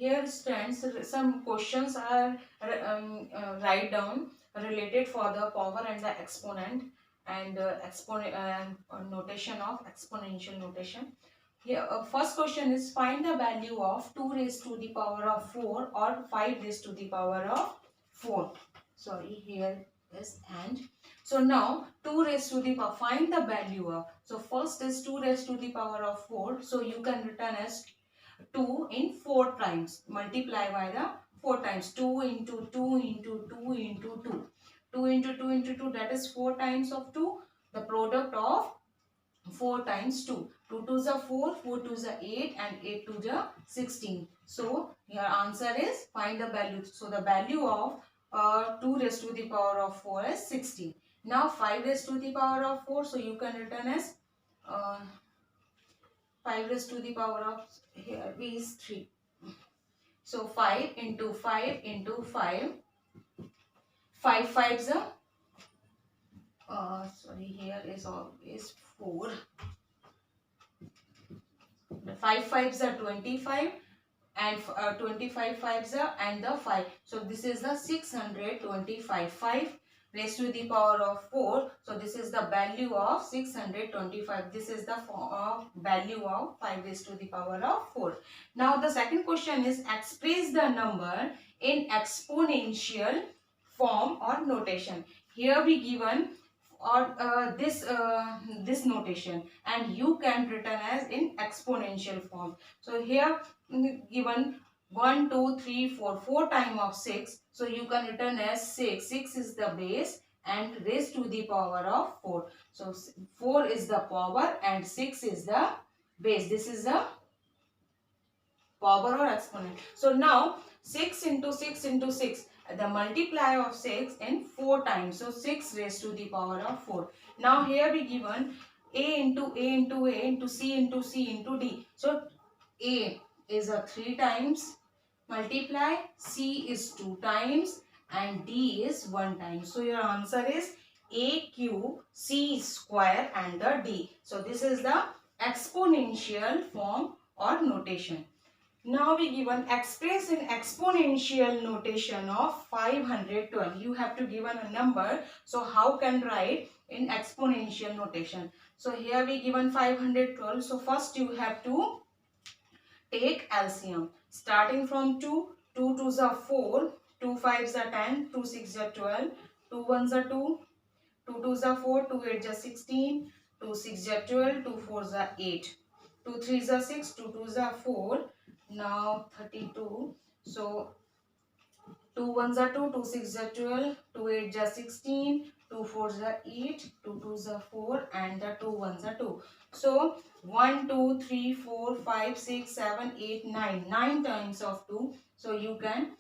here students, some questions are write down related for the power and the exponent, and exponent notation of exponential notation. Here first question is, find the value of 2 raised to the power of 4 or 5 raised to the power of 4. Sorry, here is and. So now 2 raised to the power, find the value of. So first is 2 raised to the power of 4, so you can written as 2 in 4 times, multiply by the 4 times, 2 into 2 into 2 into 2, 2 into 2 into 2, that is 4 times of 2, the product of 4 times 2, 2 2s are 4, 4 2s are 8, and 8 2s are 16. So your answer is, find the value. So the value of 2 raised to the power of 4 is 16. Now 5 raised to the power of 4, so you can written as 5 raised to the power of, here is 3. So 5 into 5 into 5, 5 fives are, sorry, here is always 4. The 5 fives are 25, and 25 fives are, and the 5. So this is the 625. 5 raised to the power of 4. So this is the value of 625. This is the value of 5 raised to the power of 4. Now the second question is, express the number in exponential form or notation. Here we given or this notation, and you can written as in exponential form. So here given 1 2 3 4, 4 time of 6, so you can written as 6. 6 is the base and raised to the power of 4. So 4 is the power and 6 is the base. This is the power or exponent. So now 6 into 6 into 6, the multiply of 6 in 4 times. So 6 raised to the power of 4. Now here we given a into a into a into c into c into d. So a is a 3 times multiply, c is 2 times, and d is 1 time. So your answer is a cube c square and the d. So this is the exponential form or notation. Now we given express in exponential notation of 512. You have to given a number. So how can write in exponential notation? So here we given 512. So first you have to take LCM. Starting from 2, 2 2s are 4, 2 5s are 10, 2 6s are 12, 2 1s are 2, 2 2s are 4, 2 8s are 16, 2 6s are 12, 2 4s are 8, 2 3s are 6, 2 2s are 4, now 32. So 2 1s are 2, 2 6s are 12, 2 8s are 16, 2 4s are 8, 2 2s are 4, and the 2 1s are 2. So 1 2 3 4 5 6 7 8 9, 9 times of 2. So you can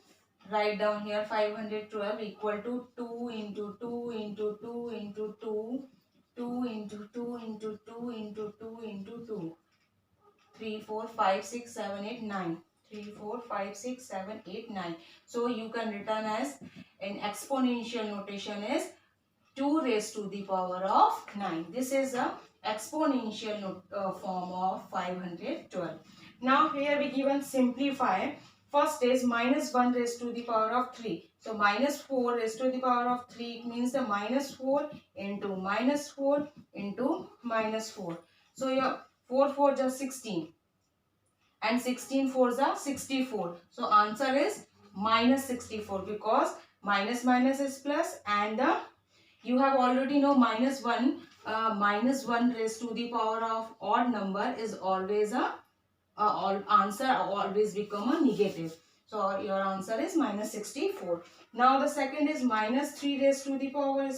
write down here 512 equal to 2 into 2 into 2 into 2, 2 into 2 into 2 into 2 into 2, 3 4 5 6 7 8 9, 3 4 5 6 7 8 9. So you can return as in exponential notation is 2 raised to the power of 9. This is a exponential form of 512. Now here we given simplify. First is minus 1 raised to the power of 3. So minus 4 raised to the power of 3, it means the minus 4 into minus 4 into minus 4. So your 4 4 just 16 and 16 4s are 64. So answer is minus 64, because minus minus is plus, and the you have already know minus 1, minus 1 raised to the power of odd number is always a answer always become a negative. So your answer is minus 64. Now the second is minus 3 raised to the power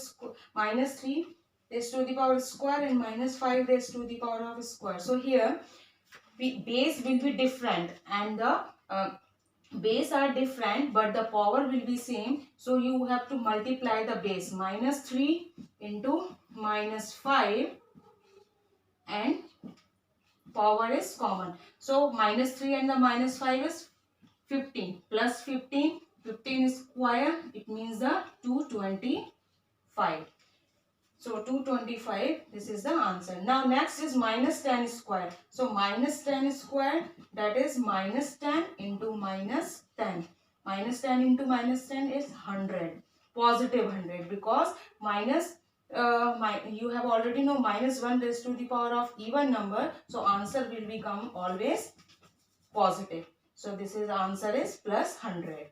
minus 3 raised to the power square and minus 5 raised to the power of square. So here base will be different, and the base are different but the power will be same. So you have to multiply the base. Minus 3 into minus 5, and power is common. So minus 3 and the minus 5 is 15 plus 15. 15 is square, it means the 225. So 225, this is the answer. Now next is minus 10 square. So minus 10 square, that is minus 10 into minus 10. Minus 10 into minus 10 is 100. Positive 100, because minus, you have already know minus 1 raised to the power of even number. So answer will become always positive. So this is answer is plus 100.